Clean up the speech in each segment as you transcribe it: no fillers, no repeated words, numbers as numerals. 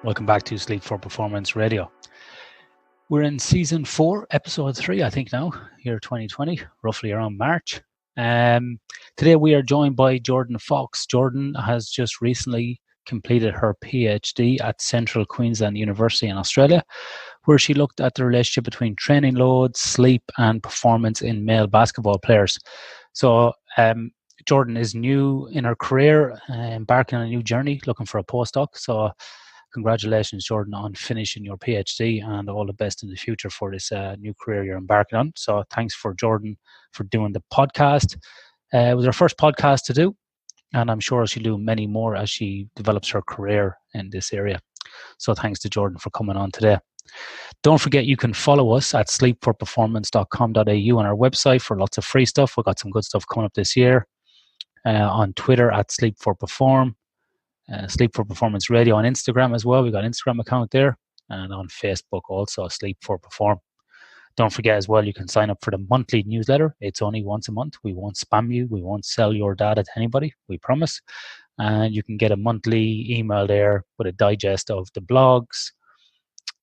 Welcome back to Sleep4Performance Radio. We're in season 4, episode 3, I think now, year 2020, roughly around March. Today we are joined by Jordan Fox. Jordan has just recently completed her PhD at Central Queensland University in Australia, where she looked at the relationship between training loads, sleep, and performance in male basketball players. So Jordan is new in her career, embarking on a new journey, looking for a postdoc. So congratulations, Jordan, on finishing your PhD, and all the best in the future for this new career you're embarking on. So thanks for Jordan for doing the podcast. It was her first podcast to do, and I'm sure she'll do many more as she develops her career in this area. So thanks to Jordan for coming on today. Don't forget you can follow us at sleep4performance.com.au on our website for lots of free stuff. We've got some good stuff coming up this year. On Twitter at Sleep4Perform. Sleep4Performance Radio on Instagram as well. We've got an Instagram account there, and on Facebook also, Sleep4Perform. Don't forget as well, you can sign up for the monthly newsletter. It's only once a month. We won't spam you. We won't sell your data to anybody. We promise. And you can get a monthly email there with a digest of the blogs,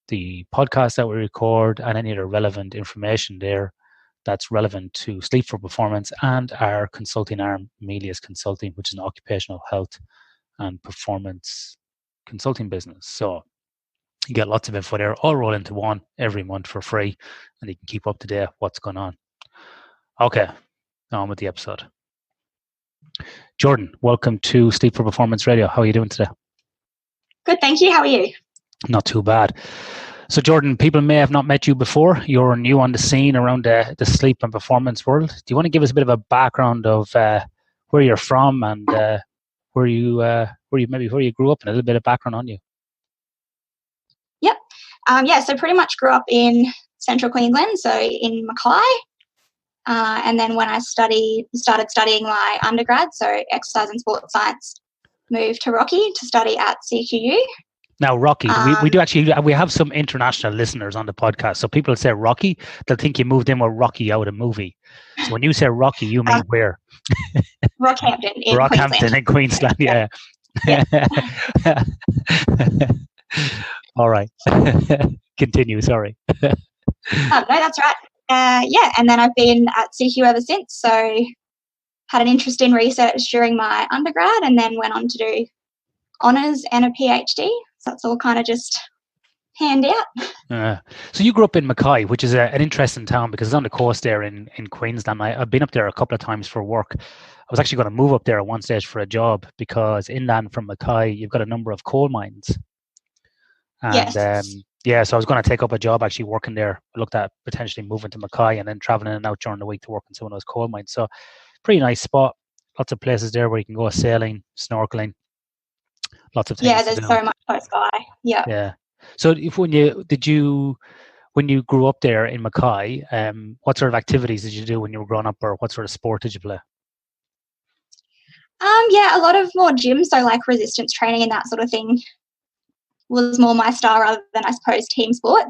the podcast that we record, and any other relevant information there that's relevant to Sleep4Performance and our consulting arm, Amelia's Consulting, which is an occupational health and performance consulting business. So you get lots of info there, all roll into one every month for free, and you can keep up to date what's going on. Okay, now on with the episode. Jordan, welcome to Sleep4Performance Radio. How are you doing today? Good, thank you. How are you? Not too bad. So Jordan, people may have not met you before. You're new on the scene around the sleep and performance world. Do you want to give us a bit of a background of where you're from and where you grew up, and a little bit of background on you? Yep. So pretty much grew up in Central Queensland, so in Mackay. And then when I started studying my undergrad, so exercise and sports science, moved to Rocky to study at CQU. Now, Rocky, we have some international listeners on the podcast. So people say Rocky, they'll think you moved in with Rocky out of a movie. So when you say Rocky, you mean where? Rockhampton in Queensland, yeah. All right. Continue, sorry. No, that's right. And then I've been at CQ ever since. So had an interest in research during my undergrad and then went on to do honours and a PhD. So it's all kind of just hand out. So you grew up in Mackay, which is an interesting town because it's on the coast there in Queensland. I've been up there a couple of times for work. I was actually going to move up there at one stage for a job because inland from Mackay, you've got a number of coal mines. And yes. So I was going to take up a job actually working there. I looked at potentially moving to Mackay and then traveling in and out during the week to work in some of those coal mines. So pretty nice spot. Lots of places there where you can go sailing, snorkeling. Lots of things. Yeah, there's so much close by. Yeah. Yeah. So when you grew up there in Mackay, what sort of activities did you do when you were growing up, or what sort of sport did you play? A lot of more gym, so like resistance training and that sort of thing was more my style rather than, I suppose, team sport.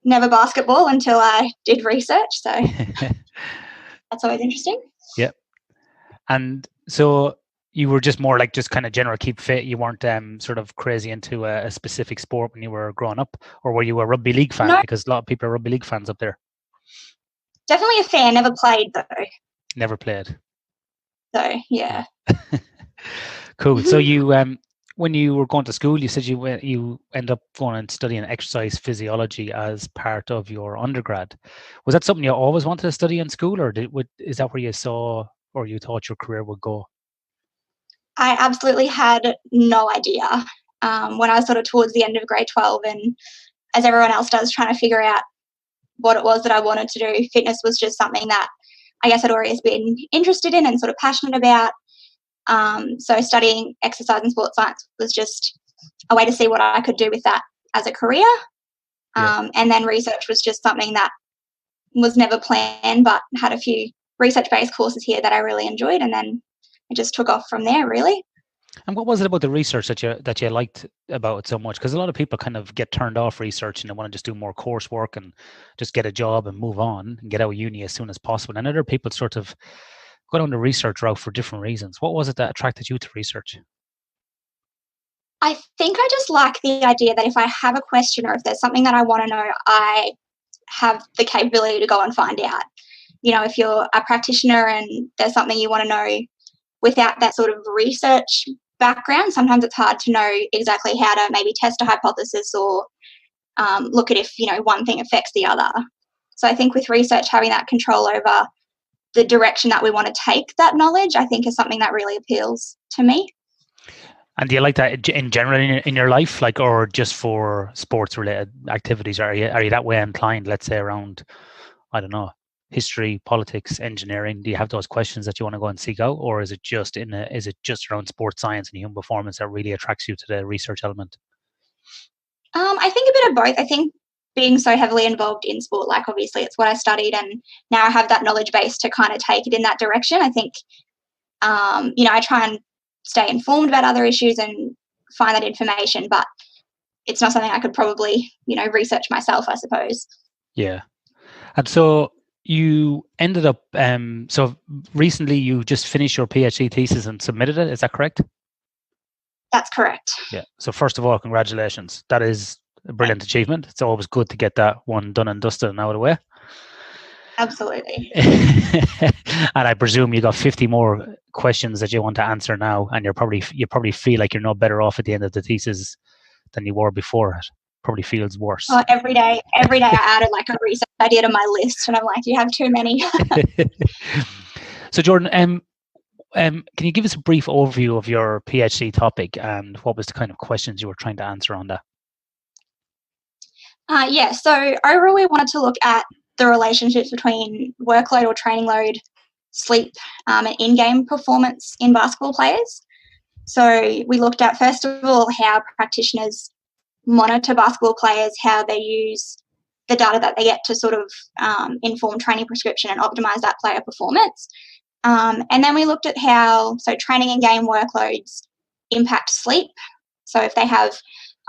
Never basketball until I did research, so that's always interesting. Yeah. And so you were just more like just kind of general keep fit. You weren't sort of crazy into a specific sport when you were growing up, or were you a rugby league fan? No. Because a lot of people are rugby league fans up there. Definitely a fan. Never played though. Never played. So yeah. Cool. So you when you were going to school, you said you end up going and studying exercise physiology as part of your undergrad. Was that something you always wanted to study in school, or is that where you saw or you thought your career would go? I absolutely had no idea when I was sort of towards the end of grade 12, and as everyone else does, trying to figure out what it was that I wanted to do. Fitness was just something that I guess I'd always been interested in and sort of passionate about. So studying exercise and sports science was just a way to see what I could do with that as a career. And then research was just something that was never planned, but had a few research-based courses here that I really enjoyed, and then it just took off from there, really. And what was it about the research that you liked about it so much? Because a lot of people kind of get turned off research and they want to just do more coursework and just get a job and move on and get out of uni as soon as possible. And other people sort of go down the research route for different reasons. What was it that attracted you to research? I think I just like the idea that if I have a question or if there's something that I want to know, I have the capability to go and find out. If you're a practitioner and there's something you want to know without that sort of research background, sometimes it's hard to know exactly how to maybe test a hypothesis or look at if, one thing affects the other. So I think with research, having that control over the direction that we want to take that knowledge, I think is something that really appeals to me. And do you like that in general in your life, like, or just for sports related activities? Are you that way inclined, let's say around, I don't know, history, politics, engineering? Do you have those questions that you want to go and seek out, or is it just around sports science and human performance that really attracts you to the research element? I think a bit of both. I think being so heavily involved in sport, like obviously it's what I studied, and now I have that knowledge base to kind of take it in that direction. I think, I try and stay informed about other issues and find that information, but it's not something I could probably, research myself, I suppose. Yeah. And so you ended up, so recently you just finished your PhD thesis and submitted it. Is that correct? That's correct. Yeah. So first of all, congratulations. That is a brilliant achievement. It's always good to get that one done and dusted and out of the way. Absolutely. And I presume you got 50 more questions that you want to answer now, and you probably feel like you're no better off at the end of the thesis than you were before it. Probably feels worse. Oh, every day I added like a research idea to my list, and I'm like, you have too many. So Jordan, can you give us a brief overview of your PhD topic and what was the kind of questions you were trying to answer on that? Yeah, so overall we wanted to look at the relationships between workload or training load, sleep, and in-game performance in basketball players. So we looked at, first of all, how practitioners monitor basketball players, how they use the data that they get to sort of inform training prescription and optimize that player performance. And then we looked at how training and game workloads impact sleep. So if they have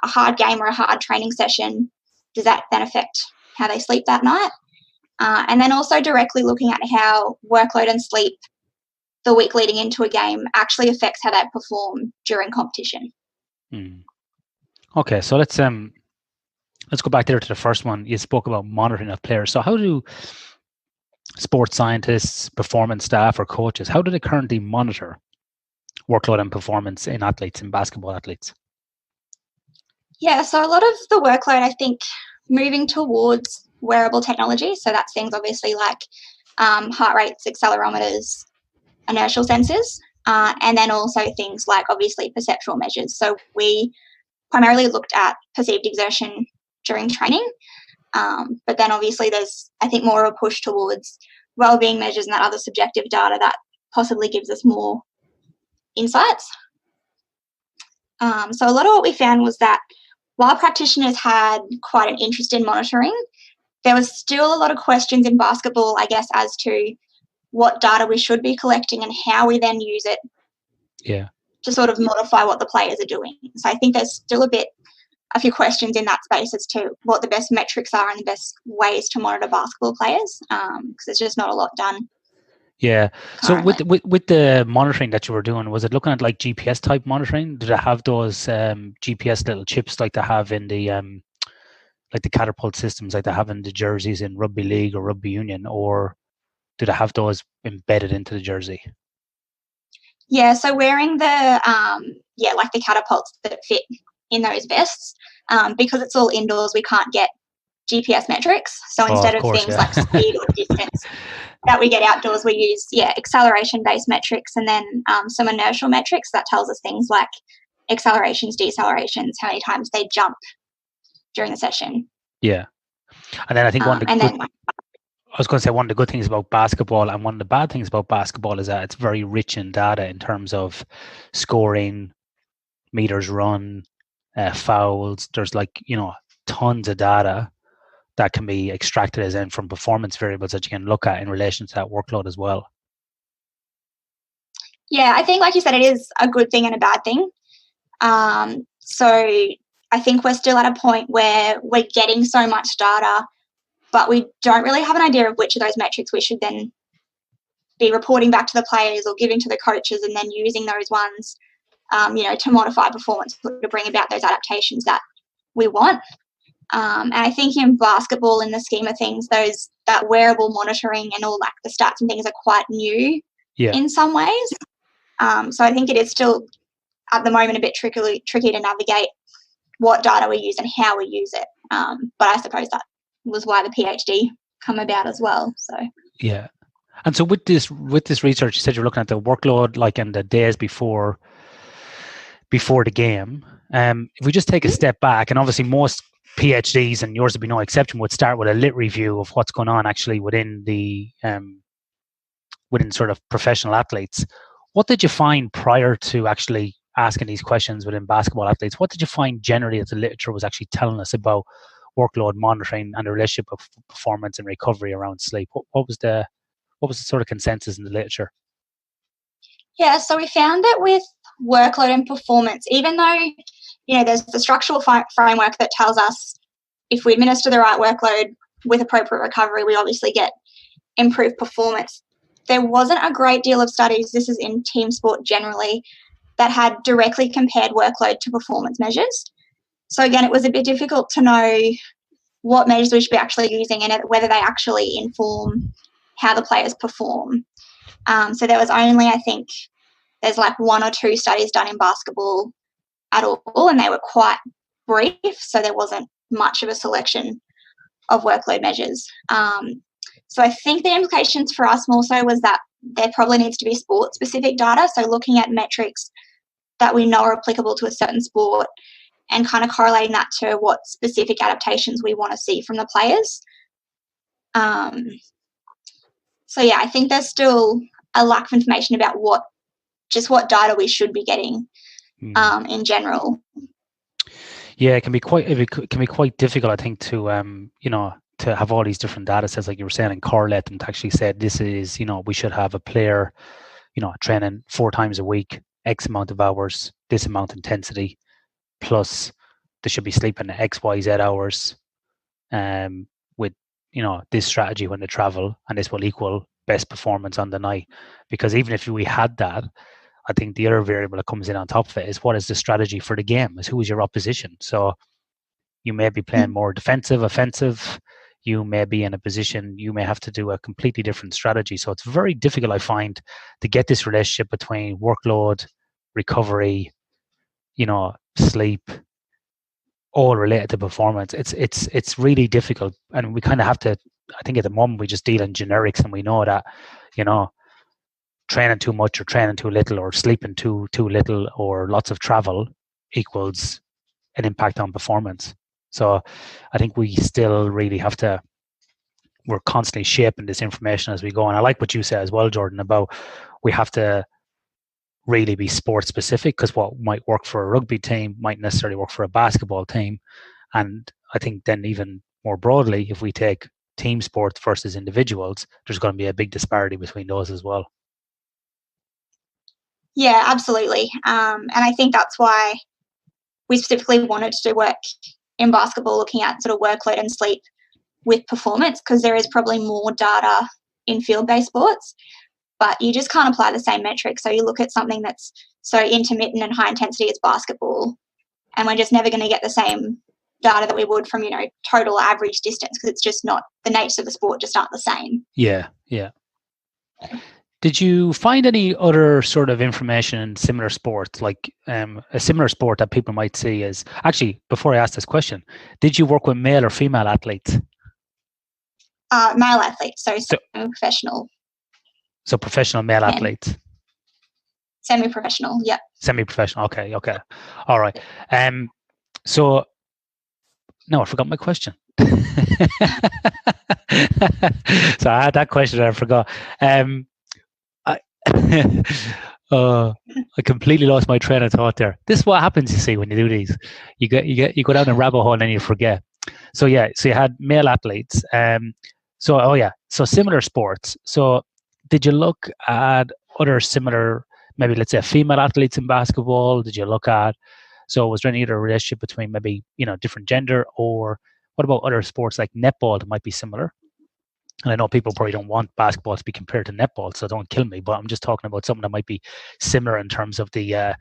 a hard game or a hard training session, does that then affect how they sleep that night? And then also directly looking at how workload and sleep the week leading into a game actually affects how they perform during competition. Okay, so let's go back there to the first one. You spoke about monitoring of players. So how do sports scientists, performance staff, or coaches, how do they currently monitor workload and performance in basketball athletes? Yeah, so a lot of the workload, I think, moving towards wearable technology. So that's things obviously like heart rates, accelerometers, inertial sensors, and then also things like obviously perceptual measures. So we primarily looked at perceived exertion during training, but then obviously there's, I think, more of a push towards wellbeing measures and that other subjective data that possibly gives us more insights. So a lot of what we found was that while practitioners had quite an interest in monitoring, there was still a lot of questions in basketball, I guess, as to what data we should be collecting and how we then use it to sort of modify what the players are doing. So I think there's still a few questions in that space as to what the best metrics are and the best ways to monitor basketball players, because there's just not a lot done. Yeah. Currently. So with the monitoring that you were doing, was it looking at like GPS type monitoring? Did it have those GPS little chips like they have in the like the catapult systems like they have in the jerseys in rugby league or rugby union, or do they have those embedded into the jersey? Yeah, so wearing the like the catapults that fit in those vests, because it's all indoors, we can't get GPS metrics. So instead of things like speed or distance that we get outdoors, we use acceleration-based metrics and then some inertial metrics that tells us things like accelerations, decelerations, how many times they jump during the session. Yeah, and then I think one of the good things about basketball and one of the bad things about basketball is that it's very rich in data in terms of scoring, meters run, fouls. There's tons of data that can be extracted as in from performance variables that you can look at in relation to that workload as well. Yeah, I think, like you said, it is a good thing and a bad thing. So I think we're still at a point where we're getting so much data, but we don't really have an idea of which of those metrics we should then be reporting back to the players or giving to the coaches and then using those ones to modify performance, to bring about those adaptations that we want. And I think in basketball, in the scheme of things, that wearable monitoring and all like the stats and things are quite new in some ways. So I think it is still at the moment a bit tricky to navigate what data we use and how we use it. But I suppose that was why the PhD come about as well. So yeah. And so with this research, you said you're looking at the workload, like in the days before the game. If we just take a step back, and obviously most PhDs, and yours would be no exception, would start with a lit review of what's going on actually within the within sort of professional athletes. What did you find prior to actually asking these questions within basketball athletes? What did you find generally that the literature was actually telling us about workload monitoring and the relationship of performance and recovery around sleep? What was the sort of consensus in the literature? Yeah, so we found that with workload and performance, even though, there's the structural framework that tells us if we administer the right workload with appropriate recovery, we obviously get improved performance. There wasn't a great deal of studies, this is in team sport generally, that had directly compared workload to performance measures. So again, it was a bit difficult to know what measures we should be actually using and whether they actually inform how the players perform. So there was only, I think, there's like 1 or 2 studies done in basketball at all, and they were quite brief, so there wasn't much of a selection of workload measures. So I think the implications for us more so was that there probably needs to be sport-specific data, so looking at metrics that we know are applicable to a certain sport and kind of correlating that to what specific adaptations we want to see from the players. So yeah, I think there's still a lack of information about what data we should be getting in general. Yeah, it can be quite difficult, I think, to to have all these different data sets, like you were saying, and correlate them to actually say this is, we should have a player, training 4 times a week, X amount of hours, this amount of intensity, plus they should be sleeping X, Y, Z hours, with this strategy when they travel, and this will equal best performance on the night. Because even if we had that, I think the other variable that comes in on top of it is what is the strategy for the game, is who is your opposition. So you may be playing more defensive, offensive, you may be in a position, you may have to do a completely different strategy. So it's very difficult, I find, to get this relationship between workload, recovery, sleep, all related to performance. It's really difficult, and we kind of have to, I think at the moment we just deal in generics, and we know that, training too much or training too little or sleeping too little or lots of travel equals an impact on performance. So I think we still really have to, we're constantly shaping this information as we go. And I like what you said as well, Jordan, about we have to really be sport specific, because what might work for a rugby team might necessarily work for a basketball team. And I think then even more broadly, if we take team sports versus individuals, there's going to be a big disparity between those as well. Yeah, absolutely. And I think that's why we specifically wanted to do work in basketball looking at sort of workload and sleep with performance, because there is probably more data in field-based sports, but you just can't apply the same metrics. So you look at something that's so intermittent and high intensity as basketball, and we're just never going to get the same data that we would from, total average distance, because it's just not, the nature of the sport just aren't the same. Yeah. Did you find any other sort of information in similar sports, like a similar sport that people might see as, actually, before I ask this question, did you work with male or female athletes? Male athletes, so semi-professional. So professional male athletes? Semi-professional, yep. Semi-professional, okay. All right. So, no, I forgot my question. So I had that question and I forgot. I completely lost my train of thought there. This is what happens, you see, when you do these. You go down a rabbit hole and then you forget. So yeah, so you had male athletes. So similar sports. So did you look at other similar, maybe let's say female athletes in basketball? Did you look at, so was there any other relationship between maybe, different gender, or what about other sports like netball that might be similar? And I know people probably don't want basketball to be compared to netball, so don't kill me, but I'm just talking about something that might be similar in terms of the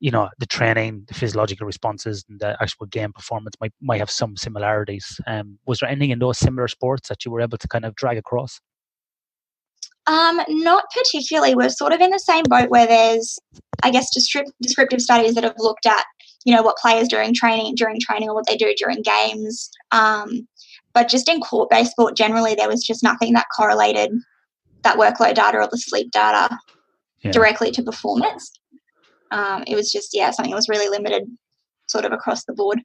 the training, the physiological responses, and the actual game performance might have some similarities. Was there anything in those similar sports that you were able to kind of drag across? Not particularly. We're sort of in the same boat where there's, I guess, descriptive studies that have looked at, what players do during training or what they do during games. But just in court-based sport generally, there was just nothing that correlated that workload data or the sleep data directly to performance. It was just, something that was really limited sort of across the board.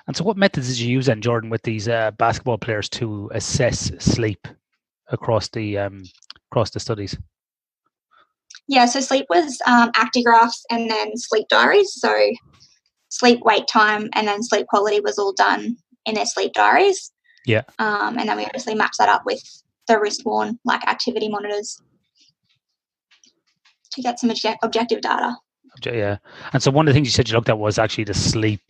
And so what methods did you use then, Jordan, with these basketball players to assess sleep across the studies? Yeah, so sleep was actigraphs and then sleep diaries. So sleep, wake time, and then sleep quality was all done in their sleep diaries. Yeah. And then we obviously mapped that up with the wrist-worn activity monitors to get some objective data. Yeah. And so one of the things you said you looked at was actually the sleep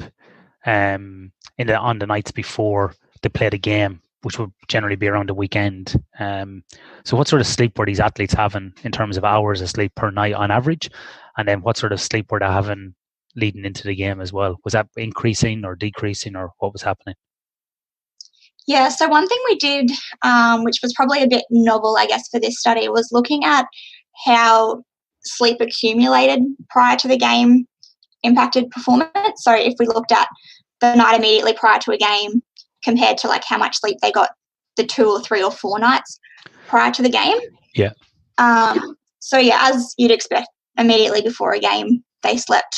on the nights before they played a game, which would generally be around the weekend. So what sort of sleep were these athletes having in terms of hours of sleep per night on average? And then what sort of sleep were they having leading into the game as well? Was that increasing or decreasing, or what was happening? Yeah, so one thing we did, which was probably a bit novel, I guess, for this study, was looking at how sleep accumulated prior to the game impacted performance. So if we looked at the night immediately prior to a game compared to how much sleep they got the 2 or 3 or 4 nights prior to the game. Yeah. So as you'd expect, immediately before a game, they slept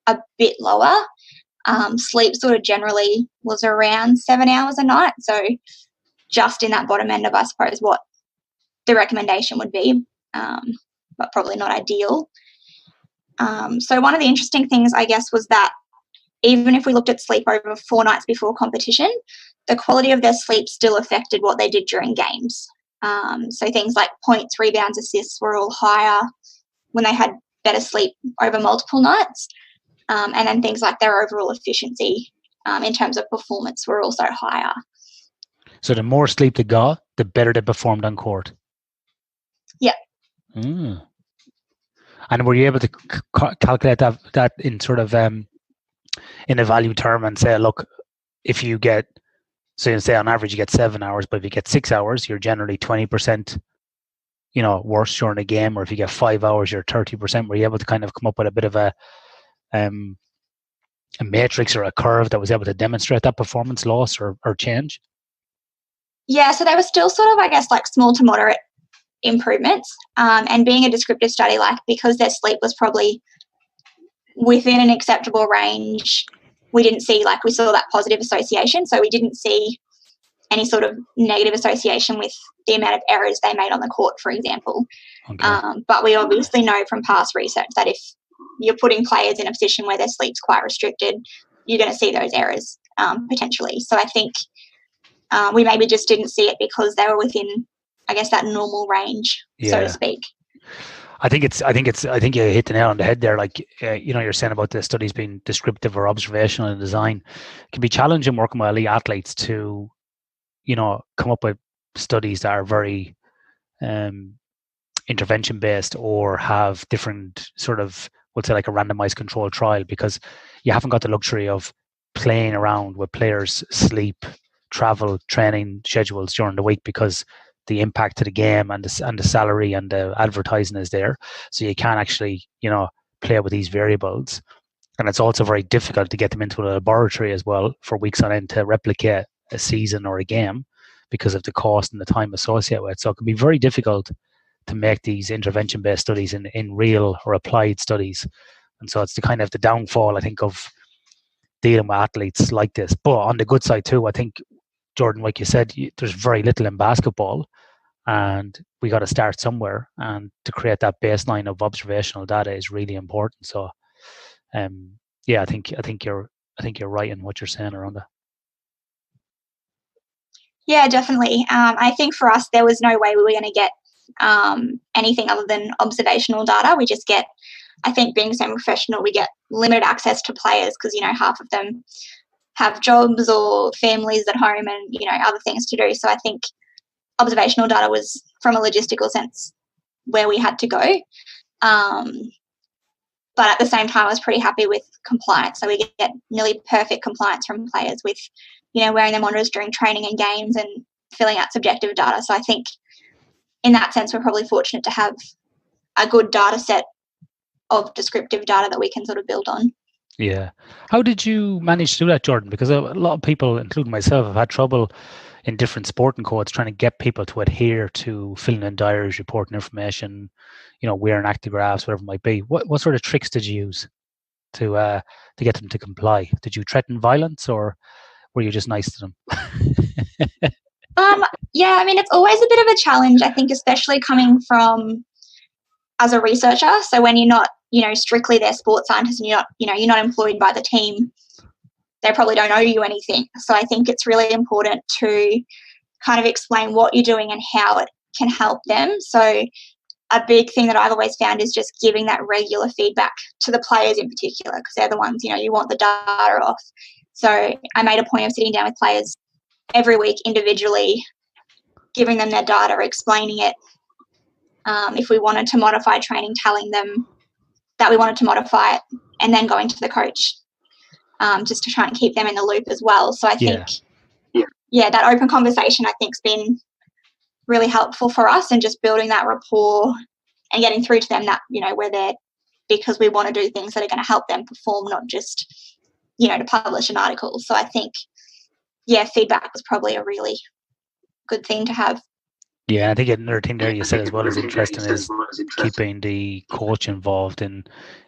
a bit lower. Sleep sort of generally was around 7 hours a night. So just in that bottom end of, I suppose, what the recommendation would be, but probably not ideal. So one of the interesting things, I guess, was that even if we looked at sleep over 4 nights before competition, the quality of their sleep still affected what they did during games. So things like points, rebounds, assists were all higher when they had better sleep over multiple nights. And then things like their overall efficiency in terms of performance were also higher. So the more sleep they got, the better they performed on court? Yeah. Mm. And were you able to calculate that in sort of in a value term and say, look, if you get, so you say on average you get 7 hours, but if you get 6 hours, you're generally 20%, worse during a game, or if you get 5 hours, you're 30%. Were you able to kind of come up with a bit of a matrix or a curve that was able to demonstrate that performance loss or change? Yeah, so they were still sort of, I guess, small to moderate improvements. And being a descriptive study, because their sleep was probably within an acceptable range, we didn't see, we saw that positive association. So we didn't see any sort of negative association with the amount of errors they made on the court, for example. Okay. But we obviously know from past research that if you're putting players in a position where their sleep's quite restricted, you're going to see those errors potentially. So I think we maybe just didn't see it because they were within, I guess, that normal range, so to speak. I think you hit the nail on the head there. You're saying about the studies being descriptive or observational in design. It can be challenging working with elite athletes to, come up with studies that are very intervention based or have different sort of, we'll say, a randomized controlled trial, because you haven't got the luxury of playing around with players' sleep, travel, training schedules during the week, because the impact to the game and the salary and the advertising is there. So you can't actually, play with these variables. And it's also very difficult to get them into a laboratory as well for weeks on end to replicate a season or a game because of the cost and the time associated with it. So it can be very difficult to make these intervention-based studies in real or applied studies. And so it's the downfall, I think, of dealing with athletes like this. But on the good side too, I think, Jordan, like you said, there's very little in basketball, and we got to start somewhere. And to create that baseline of observational data is really important. So, I think you're right in what you're saying around that. Yeah, definitely. I think for us, there was no way we were going to get anything other than observational data. We just get, I think, being semi-professional, we get limited access to players because, half of them have jobs or families at home and, other things to do. So I think observational data was, from a logistical sense, where we had to go. But But at the same time, I was pretty happy with compliance. So we get nearly perfect compliance from players with, wearing their monitors during training and games and filling out subjective data. So I think in that sense, we're probably fortunate to have a good data set of descriptive data that we can sort of build on. Yeah. How did you manage to do that, Jordan? Because a lot of people, including myself, have had trouble in different sporting codes trying to get people to adhere to filling in diaries, reporting information, wearing actigraphs, whatever it might be. What sort of tricks did you use to get them to comply? Did you threaten violence, or were you just nice to them? Yeah, I mean, it's always a bit of a challenge, I think, especially coming from as a researcher. So when you're not, strictly their sports scientist and you're not employed by the team, they probably don't owe you anything. So I think it's really important to kind of explain what you're doing and how it can help them. So a big thing that I've always found is just giving that regular feedback to the players in particular, because they're the ones, you want the data off. So I made a point of sitting down with players every week individually, giving them their data, explaining it. If we wanted to modify training, telling them that we wanted to modify it, and then going to the coach just to try and keep them in the loop as well. So I think, that open conversation I think has been really helpful for us, and just building that rapport and getting through to them that, we're there because we want to do things that are going to help them perform, not just, to publish an article. So I think, feedback was probably a really good thing to have. Yeah, I think another thing there you said as well is interesting is keeping the coach involved in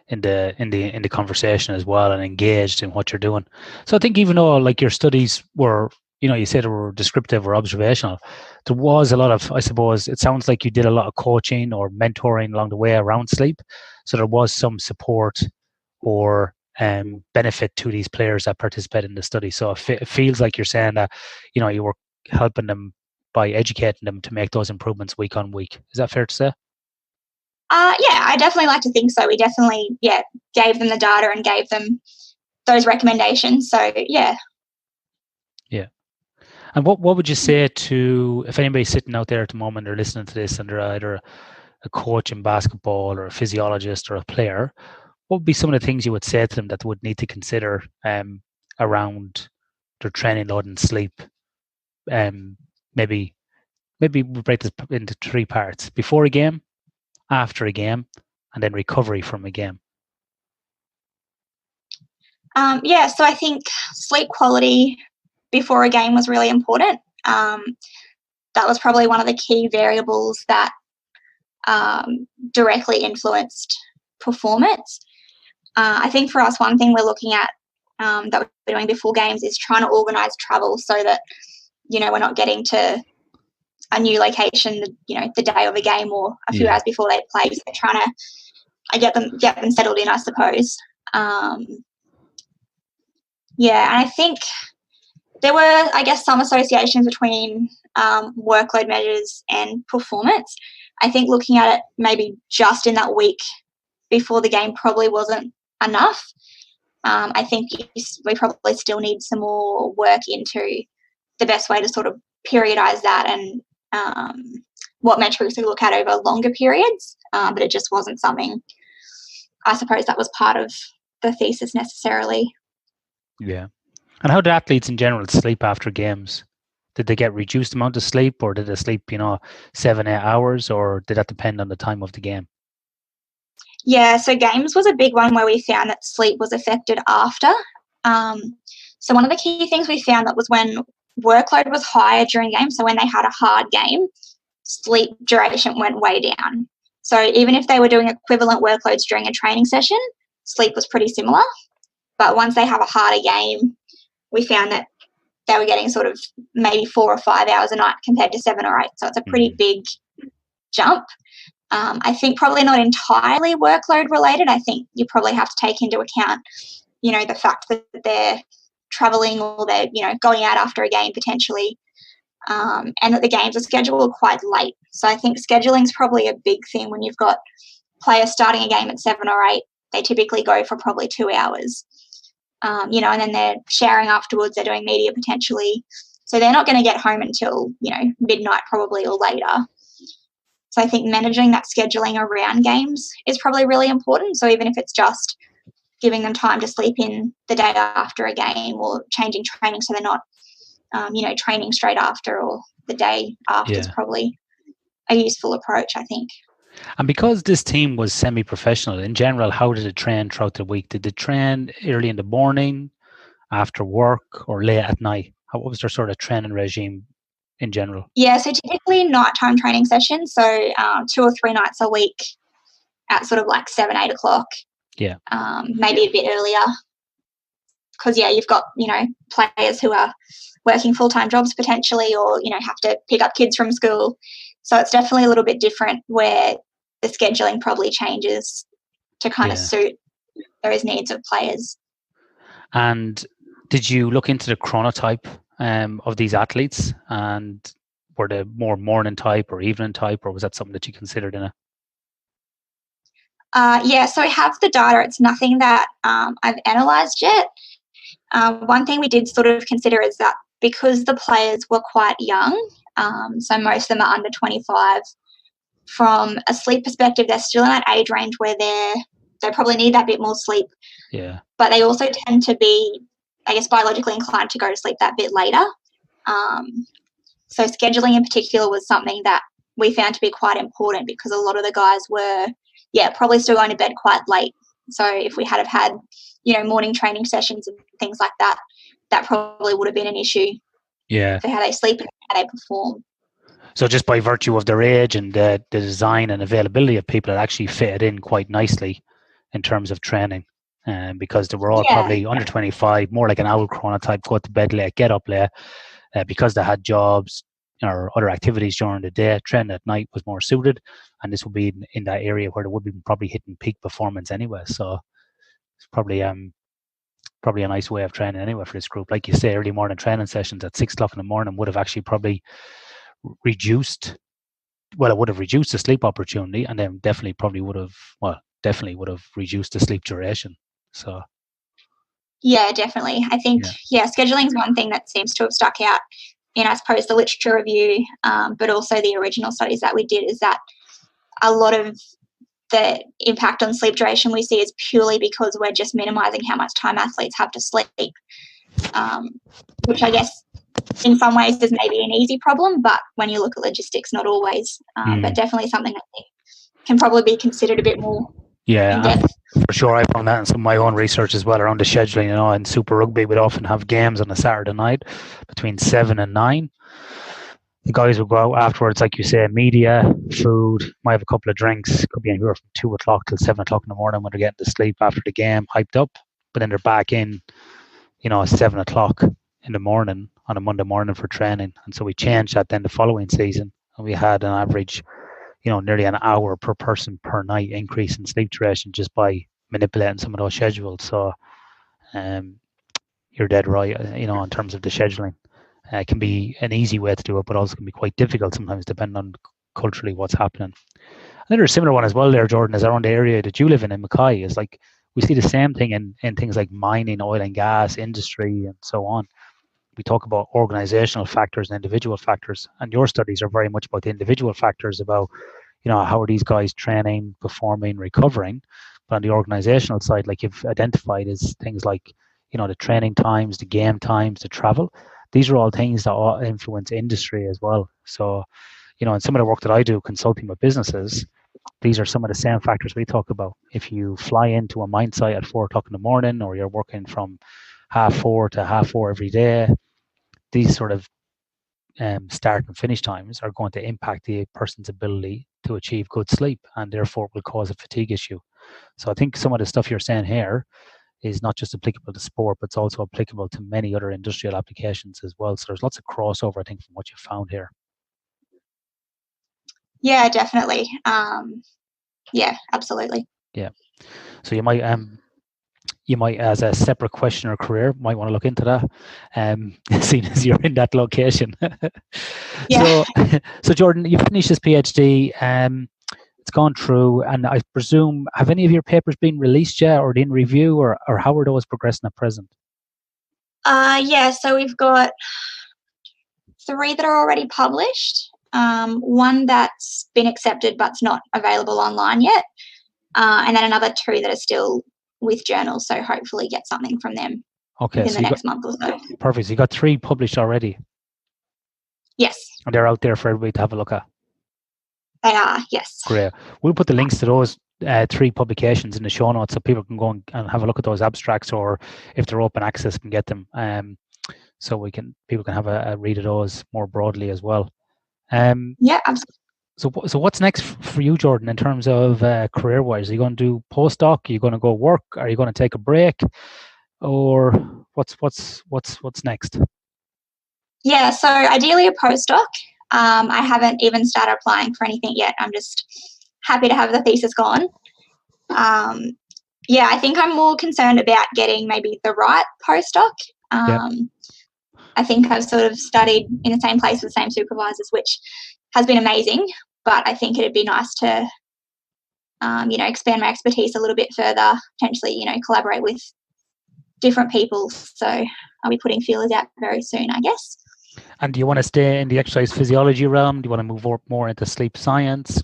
the conversation as well, and engaged in what you're doing. So I think even though like your studies were, you said they were descriptive or observational, there was a lot of, I suppose, it sounds like you did a lot of coaching or mentoring along the way around sleep. So there was some support or benefit to these players that participate in the study. So it feels like you're saying that, you were helping them by educating them to make those improvements week on week. Is that fair to say? Yeah, I definitely like to think so. We definitely, gave them the data and gave them those recommendations. So, yeah. Yeah. And what would you say to, if anybody's sitting out there at the moment or listening to this and they're either a coach in basketball or a physiologist or a player, what would be some of the things you would say to them that they would need to consider around their training load and sleep? Maybe we break this into 3 parts: before a game, after a game, and then recovery from a game. So I think sleep quality before a game was really important. That was probably one of the key variables that directly influenced performance. I think for us, one thing we're looking at that we're doing before games is trying to organise travel so that, we're not getting to a new location, the day of a game or a few hours before they play. So they're trying to get them settled in, I suppose. And I think there were, I guess, some associations between workload measures and performance. I think looking at it maybe just in that week before the game probably wasn't enough. I think we probably still need some more work into the best way to sort of periodise that and what metrics we look at over longer periods. But it just wasn't something, I suppose, that was part of the thesis necessarily. Yeah. And how do athletes in general sleep after games? Did they get reduced amount of sleep, or did they sleep, 7-8 hours, or did that depend on the time of the game? Yeah, so games was a big one where we found that sleep was affected after. So one of the key things we found that was when workload was higher during games, so when they had a hard game, sleep duration went way down. So even if they were doing equivalent workloads during a training session, sleep was pretty similar. But once they have a harder game, we found that they were getting sort of maybe 4 or 5 hours a night compared to 7 or 8. So it's a pretty big jump. I think probably not entirely workload related. I think you probably have to take into account, the fact that they're traveling or they're, going out after a game potentially, and that the games are scheduled quite late. So I think scheduling is probably a big thing when you've got players starting a game at 7 or 8. They typically go for probably 2 hours, and then they're sharing afterwards. They're doing media potentially. So they're not going to get home until, midnight probably or later. So I think managing that scheduling around games is probably really important. So even if it's just giving them time to sleep in the day after a game, or changing training so they're not, training straight after or the day after is probably a useful approach, I think. And because this team was semi-professional, in general, how did it train throughout the week? Did it train early in the morning, after work, or late at night? What was their sort of training regime in general? Yeah, so typically nighttime training sessions, so 2 or 3 nights a week at sort of like 7, 8 o'clock. Yeah. Maybe a bit earlier. Because, you've got, players who are working full-time jobs potentially, or, have to pick up kids from school. So it's definitely a little bit different, where the scheduling probably changes to kind of suit those needs of players. And did you look into the chronotype of these athletes, and were they more morning type or evening type, or was that something that you considered in it? So I have the data. It's nothing that I've analysed yet. One thing we did sort of consider is that because the players were quite young, so most of them are under 25, from a sleep perspective, they're still in that age range where they probably need that bit more sleep. Yeah. But they also tend to be, I guess, biologically inclined to go to sleep that bit later. So scheduling in particular was something that we found to be quite important, because a lot of the guys were, probably still going to bed quite late. So if we had morning training sessions and things like that, that probably would have been an issue for how they sleep and how they perform. So just by virtue of their age and the design and availability of people, it actually fitted in quite nicely in terms of training. Because they were all probably under 25, more like an owl chronotype, go to bed late, get up late, because they had jobs or other activities during the day. Training at night was more suited, and this would be in that area where they would be probably hitting peak performance anyway. So it's probably a nice way of training anyway for this group. Like you say, early morning training sessions at 6 o'clock in the morning would have actually probably reduced the sleep opportunity, and then definitely would have reduced the sleep duration. So definitely. I think scheduling is one thing that seems to have stuck out in, I suppose, the literature review, but also the original studies that we did, is that a lot of the impact on sleep duration we see is purely because we're just minimising how much time athletes have to sleep, which I guess in some ways is maybe an easy problem, but when you look at logistics, not always. But definitely something I think can probably be considered a bit more in depth. For sure. I found that in some of my own research as well around the scheduling. In Super Rugby, we'd often have games on a Saturday night between 7 and 9. The guys would go out afterwards, like you say, media, food, might have a couple of drinks, could be anywhere from 2 o'clock till 7 o'clock in the morning when they're getting to sleep after the game, hyped up. But then they're back in, at 7 o'clock in the morning on a Monday morning for training. And so we changed that then the following season, and we had an average, nearly an hour per person per night increase in sleep duration just by manipulating some of those schedules. So you're dead right, in terms of the scheduling. It can be an easy way to do it, but also can be quite difficult sometimes, depending on culturally what's happening. Another similar one as well there, Jordan, is around the area that you live in Mackay. Is like we see the same thing in things like mining, oil and gas, industry, and so on. We talk about organizational factors and individual factors, and your studies are very much about the individual factors, about how are these guys training, performing, recovering. But on the organizational side, like you've identified, is things like the training times, the game times, the travel. These are all things that all influence industry as well. So in some of the work that I do consulting with businesses, these are some of the same factors we talk about. If you fly into a mine site at 4 o'clock in the morning, or you're working from 4:30 to 4:30 every day, these sort of start and finish times are going to impact the person's ability to achieve good sleep, and therefore will cause a fatigue issue. So I think some of the stuff you're saying here is not just applicable to sport, but it's also applicable to many other industrial applications as well. So there's lots of crossover, I think, from what you found here. Yeah, definitely. Absolutely. Yeah. So you might, as a separate question or career, might want to look into that, seeing as you're in that location. Yeah. So Jordan, you finished this PhD. It's gone through, and I presume, have any of your papers been released yet, or in review, or how are those progressing at present? So we've got 3 that are already published, one that's been accepted but's not available online yet, and then another 2 that are still with journals, so hopefully get something from them within the next month or so. Perfect. So you got 3 published already? Yes. And they're out there for everybody to have a look at? They are, yes. Great. We'll put the links to those 3 publications in the show notes so people can go and have a look at those abstracts, or if they're open access, can get them. So people can have a read of those more broadly as well. Yeah, absolutely. So what's next for you, Jordan, in terms of career-wise? Are you going to do postdoc? Are you going to go work? Are you going to take a break? Or what's next? Yeah, so ideally a postdoc. I haven't even started applying for anything yet. I'm just happy to have the thesis gone. Yeah, I think I'm more concerned about getting maybe the right postdoc. I think I've sort of studied in the same place with the same supervisors, which has been amazing, but I think it'd be nice to, expand my expertise a little bit further, potentially, collaborate with different people. So I'll be putting feelers out very soon, I guess. And do you want to stay in the exercise physiology realm? Do you want to move more into sleep science,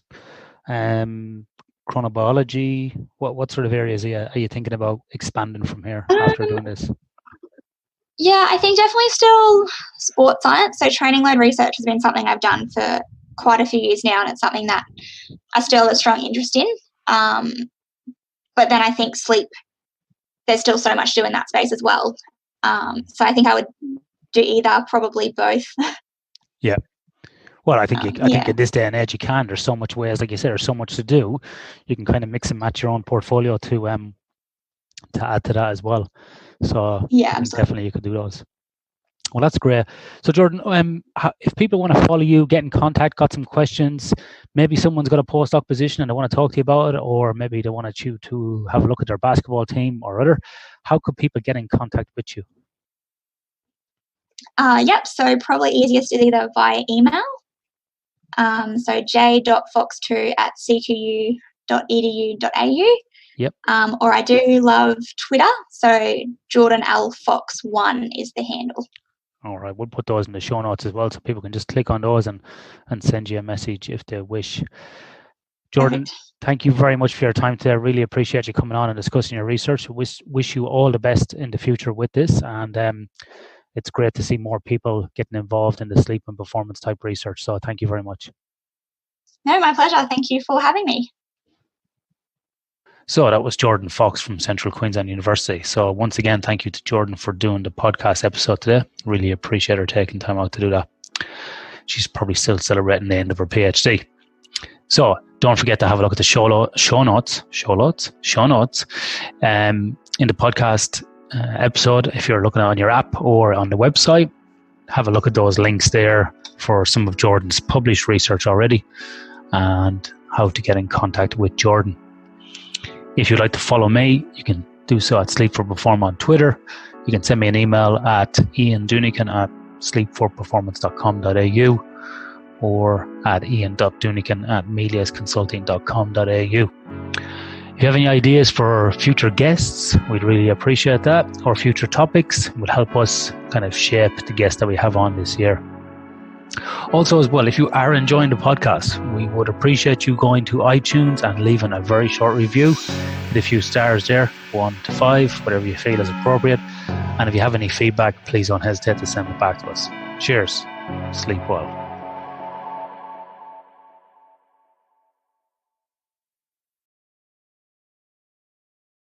chronobiology? What sort of areas are you thinking about expanding from here after doing this? Yeah, I think definitely still sports science. So training load research has been something I've done for quite a few years now, and it's something that I still have a strong interest in. But then I think sleep, there's still so much to do in that space as well. So I think I would do either, probably both. Yeah. Well, I think in this day and age you can. There's so much ways, like you said, there's so much to do. You can kind of mix and match your own portfolio to add to that as well. So yeah, definitely you could do those. Well, that's great. So Jordan, if people want to follow you, get in contact, got some questions, maybe someone's got a postdoc position and they want to talk to you about it, or maybe they want to have a look at their basketball team or other, how could people get in contact with you? So probably easiest is either via email. So j.fox2@cqu.edu.au. Yep. Or I do love Twitter. So Jordan L. Fox 1 is the handle. All right. We'll put those in the show notes as well, so people can just click on those and send you a message if they wish. Jordan, thank you very much for your time today. I really appreciate you coming on and discussing your research. Wish you all the best in the future with this. And it's great to see more people getting involved in the sleep and performance type research. So thank you very much. No, my pleasure. Thank you for having me. So that was Jordan Fox from Central Queensland University. So once again, thank you to Jordan for doing the podcast episode today. Really appreciate her taking time out to do that. She's probably still celebrating the end of her PhD. So don't forget to have a look at the show notes in the podcast episode. If you're looking on your app or on the website, have a look at those links there for some of Jordan's published research already and how to get in contact with Jordan. If you'd like to follow me, you can do so at Sleep4Perform on Twitter. You can send me an email at iandunican@sleep4performance.com.au or at ian.dunican@meliasconsulting.com.au. If you have any ideas for future guests, we'd really appreciate that, or future topics. It would help us kind of shape the guests that we have on this year. Also as well, if you are enjoying the podcast, we would appreciate you going to iTunes and leaving a very short review with a few stars there, 1 to 5, whatever you feel is appropriate. And if you have any feedback, please don't hesitate to send it back to us. Cheers. Sleep well.